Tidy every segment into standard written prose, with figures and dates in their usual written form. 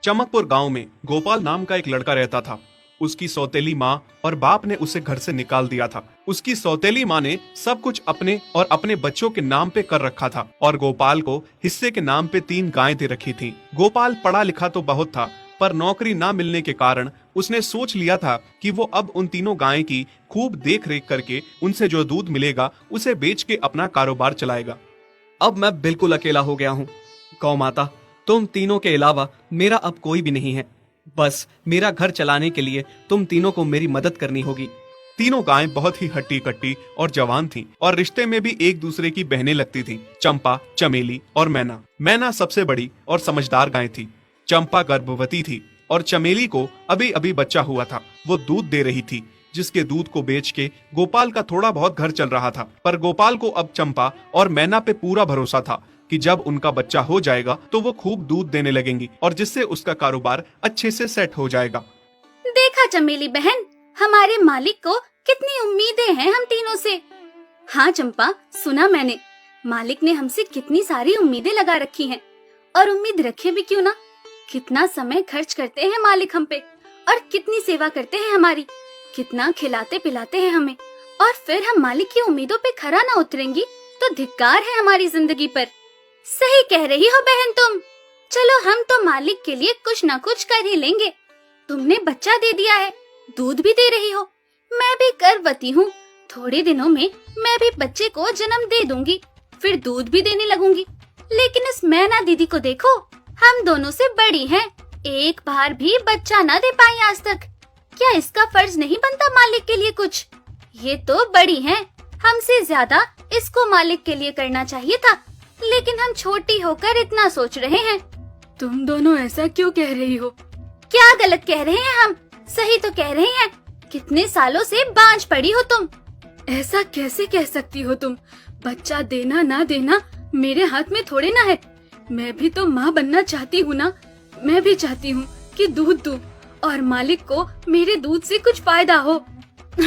चमकपुर गांव में गोपाल नाम का एक लड़का रहता था। उसकी सौतेली माँ और बाप ने उसे घर से निकाल दिया था। उसकी सौतेली माँ ने सब कुछ अपने और अपने बच्चों के नाम पे कर रखा था और गोपाल को हिस्से के नाम पे 3 गायें दे रखी थी। गोपाल पढ़ा लिखा तो बहुत था, पर नौकरी ना मिलने के कारण उसने सोच लिया था कि वो अब उन तीनों गायें की खूब देख रेख करके उनसे जो दूध मिलेगा उसे बेच के अपना कारोबार चलाएगा। अब मैं बिल्कुल अकेला हो गया हूँ। गौ माता, तुम तीनों के अलावा मेरा अब कोई भी नहीं है। बस मेरा घर चलाने के लिए तुम तीनों को मेरी मदद करनी होगी। तीनों गायें बहुत ही हट्टी कट्टी और जवान थीं और रिश्ते में भी एक दूसरे की बहनें लगती थीं। चंपा, चमेली और मैना। मैना सबसे बड़ी और समझदार गाय थी। चंपा गर्भवती थी और चमेली को अभी अभी बच्चा हुआ था। वो दूध दे रही थी, जिसके दूध को बेच के गोपाल का थोड़ा बहुत घर चल रहा था। पर गोपाल को अब चंपा और मैना पे पूरा भरोसा था कि जब उनका बच्चा हो जाएगा तो वो खूब दूध देने लगेंगी और जिससे उसका कारोबार अच्छे से सेट हो जाएगा। देखा चमेली बहन, हमारे मालिक को कितनी उम्मीदें हैं हम तीनों से। हाँ चंपा, सुना मैंने, मालिक ने हमसे कितनी सारी उम्मीदें लगा रखी हैं। और उम्मीद रखे भी क्यों ना, कितना समय खर्च करते हैं मालिक हम पे और कितनी सेवा करते हैं हमारी, कितना खिलाते पिलाते हैं हमें। और फिर हम मालिक की उम्मीदों पे खरा ना उतरेंगी तो धिक्कार है हमारी जिंदगी पर। सही कह रही हो बहन तुम। चलो हम तो मालिक के लिए कुछ ना कुछ कर ही लेंगे। तुमने बच्चा दे दिया है, दूध भी दे रही हो, मैं भी गर्भवती हूँ। थोड़े दिनों में मैं भी बच्चे को जन्म दे दूंगी, फिर दूध भी देने लगूंगी। लेकिन इस मैना दीदी को देखो, हम दोनों से बड़ी हैं, एक बार भी बच्चा ना दे पाई आज तक। क्या इसका फर्ज नहीं बनता मालिक के लिए कुछ? ये तो बड़ी हैं, हमसे ज्यादा इसको मालिक के लिए करना चाहिए था, लेकिन हम छोटी होकर इतना सोच रहे हैं। तुम दोनों ऐसा क्यों कह रही हो? क्या गलत कह रहे हैं हम? सही तो कह रहे हैं। कितने सालों से बांझ पड़ी हो तुम। ऐसा कैसे कह सकती हो तुम? बच्चा देना ना देना मेरे हाथ में थोड़े ना है। मैं भी तो माँ बनना चाहती हूँ ना। मैं भी चाहती हूँ कि दूध दूँ और मालिक को मेरे दूध से कुछ फायदा हो।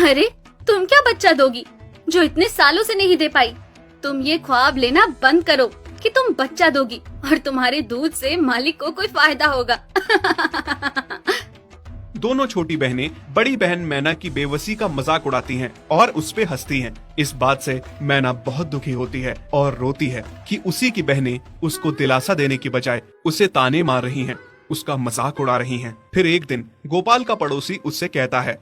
अरे तुम क्या बच्चा दोगी जो इतने सालों से नहीं दे पाई? तुम ये ख्वाब लेना बंद करो कि तुम बच्चा दोगी और तुम्हारे दूध से मालिक को कोई फायदा होगा। दोनों छोटी बहनें बड़ी बहन मैना की बेबसी का मजाक उड़ाती हैं और उस पे हंसती हैं। इस बात से मैना बहुत दुखी होती है और रोती है कि उसी की बहनें उसको दिलासा देने की बजाय उसे ताने मार रही हैं, उसका मजाक उड़ा रही हैं। फिर एक दिन गोपाल का पड़ोसी उससे कहता है,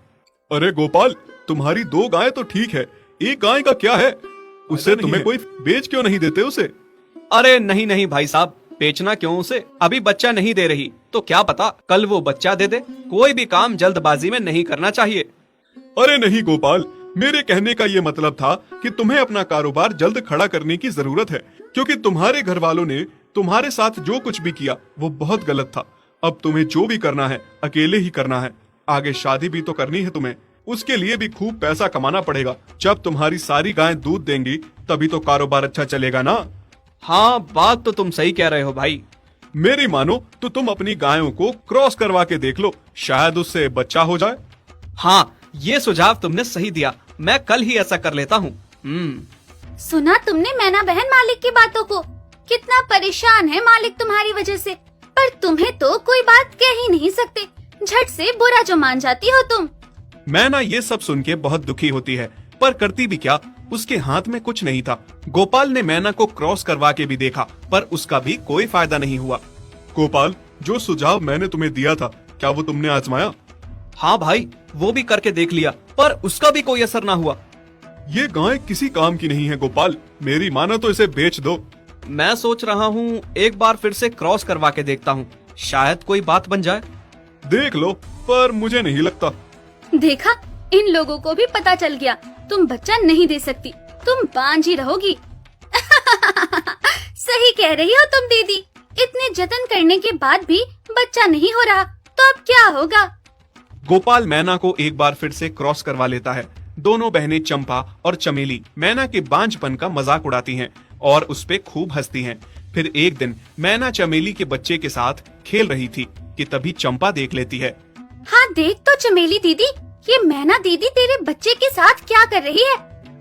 अरे गोपाल, तुम्हारी 2 गायें तो ठीक है, एक गाय का क्या है? उसे तुम्हें कोई बेच क्यों नहीं देते उसे? अरे नहीं नहीं भाई साहब, बेचना क्यों उसे? अभी बच्चा नहीं दे रही तो क्या पता कल वो बच्चा दे दे। कोई भी काम जल्दबाजी में नहीं करना चाहिए। अरे नहीं गोपाल, मेरे कहने का ये मतलब था कि तुम्हें अपना कारोबार जल्द खड़ा करने की जरूरत है, क्योंकि तुम्हारे घर वालों ने तुम्हारे साथ जो कुछ भी किया वो बहुत गलत था। अब तुम्हें जो भी करना है अकेले ही करना है। आगे शादी भी तो करनी है तुम्हें, उसके लिए भी खूब पैसा कमाना पड़ेगा। जब तुम्हारी सारी गायें दूध देंगी तभी तो कारोबार अच्छा चलेगा ना। हाँ, बात तो तुम सही कह रहे हो भाई। मेरी मानो तो तुम अपनी गायों को क्रॉस करवा के देख लो, शायद उससे बच्चा हो जाए। हाँ, ये सुझाव तुमने सही दिया, मैं कल ही ऐसा कर लेता हूँ। सुना तुमने मैना बहन मालिक की बातों को? कितना परेशान है मालिक तुम्हारी वजह से, पर तुम्हें तो कोई बात कह ही नहीं सकते। झट से बुरा जो मान जाती हो तुम। मैना ये सब सुन के बहुत दुखी होती है, पर करती भी क्या, उसके हाथ में कुछ नहीं था। गोपाल ने मैना को क्रॉस करवा के भी देखा, पर उसका भी कोई फायदा नहीं हुआ। गोपाल, जो सुझाव मैंने तुम्हें दिया था, क्या वो तुमने आजमाया? हाँ भाई, वो भी करके देख लिया, पर उसका भी कोई असर ना हुआ। ये गाय किसी काम की नहीं है गोपाल, मेरी मानो तो इसे बेच दो। मैं सोच रहा हूँ एक बार फिर से क्रॉस करवा के देखता हूँ, शायद कोई बात बन जाए। देख लो, पर मुझे नहीं लगता। देखा, इन लोगों को भी पता चल गया तुम बच्चा नहीं दे सकती, तुम बांझ ही रहोगी। सही कह रही हो तुम दीदी, इतने जतन करने के बाद भी बच्चा नहीं हो रहा तो अब क्या होगा? गोपाल मैना को एक बार फिर से क्रॉस करवा लेता है। दोनों बहनें चंपा और चमेली मैना के बांझपन का मजाक उड़ाती हैं और उस पे खूब हंसती हैं। फिर एक दिन मैना चमेली के बच्चे के साथ खेल रही थी कि तभी चंपा देख लेती है। हाँ देख तो चमेली दीदी, ये मैना दीदी तेरे बच्चे के साथ क्या कर रही है?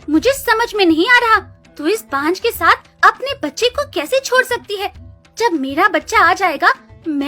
मुझे समझ में नहीं आ रहा, तू इस बांझ के साथ अपने बच्चे को कैसे छोड़ सकती है? जब मेरा बच्चा आ जाएगा मैं